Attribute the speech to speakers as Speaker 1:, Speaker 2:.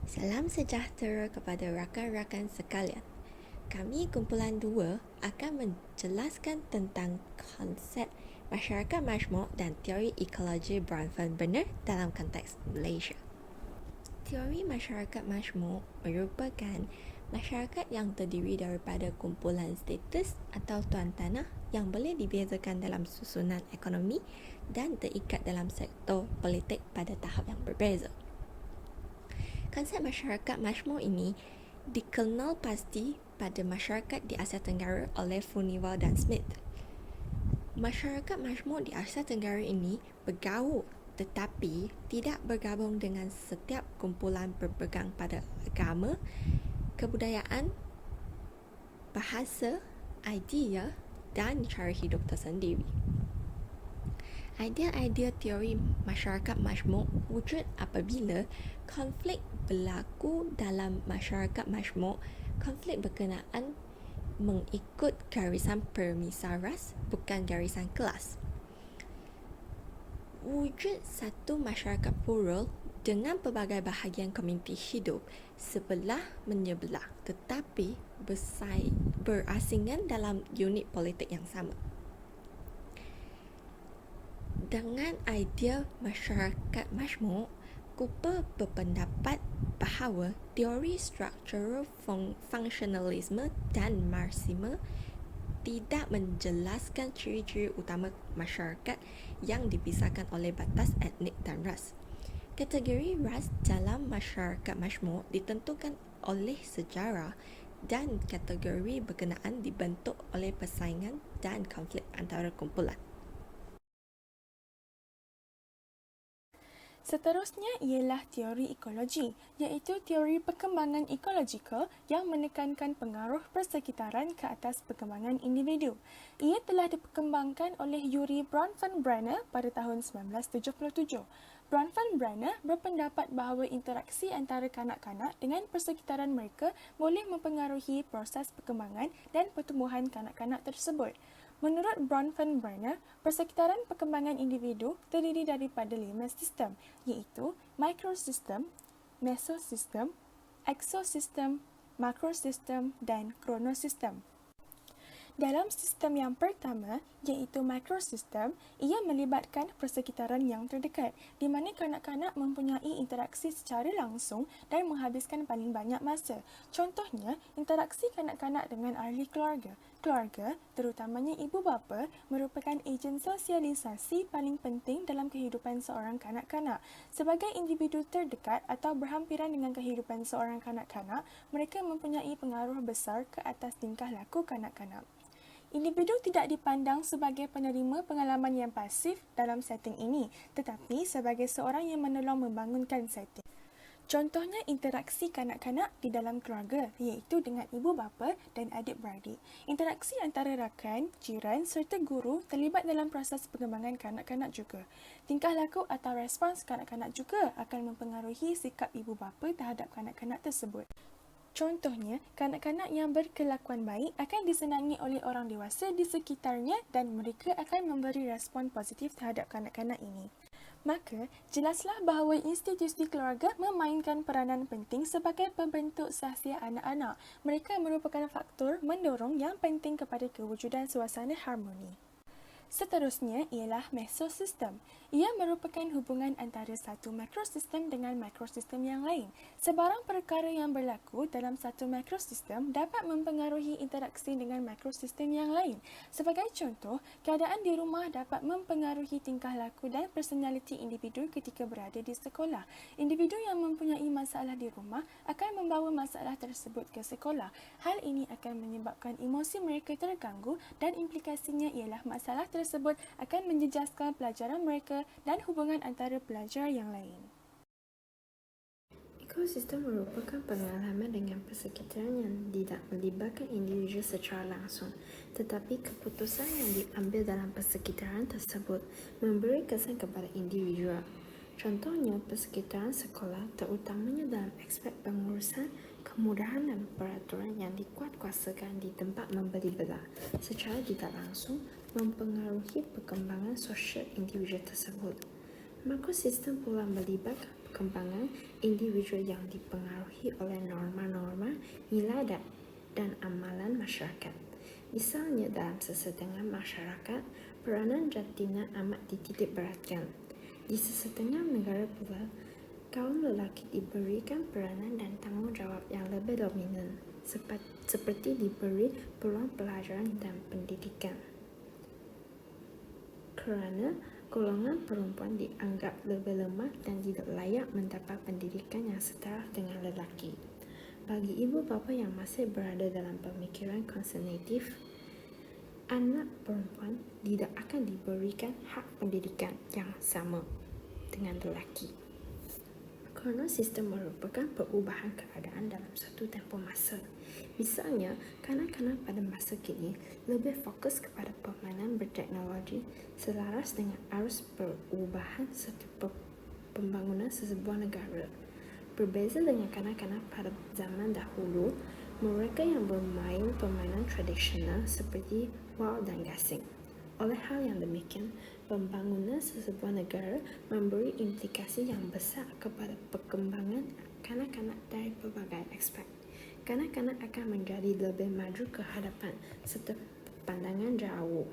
Speaker 1: Salam sejahtera kepada rakan-rakan sekalian. Kami kumpulan 2 akan menjelaskan tentang konsep masyarakat majmuk dan teori ekologi Bronfenbrenner dalam konteks Malaysia. Teori masyarakat majmuk merupakan masyarakat yang terdiri daripada kumpulan status atau tuan tanah yang boleh dibezakan dalam susunan ekonomi dan terikat dalam sektor politik pada tahap yang berbeza. Konsep masyarakat majmuk ini dikenal pasti pada masyarakat di Asia Tenggara oleh Funival dan Smith. Masyarakat majmuk di Asia Tenggara ini bergaul tetapi tidak bergabung dengan setiap kumpulan berpegang pada agama, kebudayaan, bahasa, idea dan cara hidup tersendiri. Idea-idea teori masyarakat majmuk wujud apabila konflik berlaku dalam masyarakat majmuk. Konflik berkenaan mengikut garisan permisal ras, bukan garisan kelas. Wujud satu masyarakat plural dengan pelbagai bahagian komuniti hidup sebelah menyebelah tetapi berasingan dalam unit politik yang sama. Dengan idea masyarakat majmuk, Cooper berpendapat bahawa teori struktural funksionalisme dan marxisme tidak menjelaskan ciri-ciri utama masyarakat yang dipisahkan oleh batas etnik dan ras. Kategori ras dalam masyarakat majmuk ditentukan oleh sejarah dan kategori berkenaan dibentuk oleh persaingan dan konflik antara kumpulan.
Speaker 2: Seterusnya ialah teori ekologi, iaitu teori perkembangan ekologikal yang menekankan pengaruh persekitaran ke atas perkembangan individu. Ia telah dikembangkan oleh Yuri Bronfenbrenner pada tahun 1977. Bronfenbrenner berpendapat bahawa interaksi antara kanak-kanak dengan persekitaran mereka boleh mempengaruhi proses perkembangan dan pertumbuhan kanak-kanak tersebut. Menurut Bronfenbrenner, persekitaran perkembangan individu terdiri daripada 5 sistem, iaitu mikrosistem, mesosistem, exosistem, makrosistem dan kronosistem. Dalam sistem yang pertama, iaitu mikrosistem, ia melibatkan persekitaran yang terdekat, di mana kanak-kanak mempunyai interaksi secara langsung dan menghabiskan paling banyak masa. Contohnya, interaksi kanak-kanak dengan ahli keluarga. Keluarga, terutamanya ibu bapa, merupakan ejen sosialisasi paling penting dalam kehidupan seorang kanak-kanak. Sebagai individu terdekat atau berhampiran dengan kehidupan seorang kanak-kanak, mereka mempunyai pengaruh besar ke atas tingkah laku kanak-kanak. Individu tidak dipandang sebagai penerima pengalaman yang pasif dalam setting ini, tetapi sebagai seorang yang menolong membangunkan setting. Contohnya interaksi kanak-kanak di dalam keluarga, iaitu dengan ibu bapa dan adik-beradik. Interaksi antara rakan, jiran serta guru terlibat dalam proses perkembangan kanak-kanak juga. Tingkah laku atau respons kanak-kanak juga akan mempengaruhi sikap ibu bapa terhadap kanak-kanak tersebut. Contohnya, kanak-kanak yang berkelakuan baik akan disenangi oleh orang dewasa di sekitarnya dan mereka akan memberi respon positif terhadap kanak-kanak ini. Maka, jelaslah bahawa institusi keluarga memainkan peranan penting sebagai pembentuk sahsiah anak-anak. Mereka merupakan faktor mendorong yang penting kepada kewujudan suasana harmoni. Seterusnya ialah mesosistem. Ia merupakan hubungan antara satu makrosistem dengan makrosistem yang lain. Sebarang perkara yang berlaku dalam satu makrosistem dapat mempengaruhi interaksi dengan makrosistem yang lain. Sebagai contoh, keadaan di rumah dapat mempengaruhi tingkah laku dan personaliti individu ketika berada di sekolah. Individu yang mempunyai masalah di rumah akan membawa masalah tersebut ke sekolah. Hal ini akan menyebabkan emosi mereka terganggu dan implikasinya ialah masalah tersebut akan menjejaskan pelajaran mereka dan hubungan antara pelajar yang lain.
Speaker 3: Ekosistem merupakan pengalaman dengan persekitaran yang tidak melibatkan individu secara langsung, tetapi keputusan yang diambil dalam persekitaran tersebut memberi kesan kepada individu. Contohnya, persekitaran sekolah, terutamanya dalam aspek pengurusan, kemudahan dan peraturan yang dikuatkuasakan di tempat membeli belah, secara tidak langsung mempengaruhi perkembangan sosial individu tersebut. Makrosistem pula melibatkan perkembangan individu yang dipengaruhi oleh norma-norma, nilai dan amalan masyarakat. Misalnya dalam sesetengah masyarakat, peranan jantina amat dititik beratkan. Di sesetengah negara pula, kaum lelaki diberikan peranan dan tanggungjawab yang lebih dominan, seperti diberi peluang pelajaran dan pendidikan. Kerana golongan perempuan dianggap lebih lemah dan tidak layak mendapat pendidikan yang setara dengan lelaki. Bagi ibu bapa yang masih berada dalam pemikiran konservatif, anak perempuan tidak akan diberikan hak pendidikan yang sama dengan lelaki. Kerana sistem merupakan perubahan keadaan dalam satu tempoh masa. Misalnya, kanak-kanak pada masa kini lebih fokus kepada permainan berteknologi selaras dengan arus perubahan serta pembangunan sesebuah negara. Berbeza dengan kanak-kanak pada zaman dahulu, mereka yang bermain permainan tradisional seperti wal dan gasing. Oleh hal yang demikian, pembangunan sesebuah negara memberi implikasi yang besar kepada perkembangan kanak-kanak dari berbagai aspek. Kanak-kanak akan menjadi lebih maju ke hadapan serta pandangan jauh.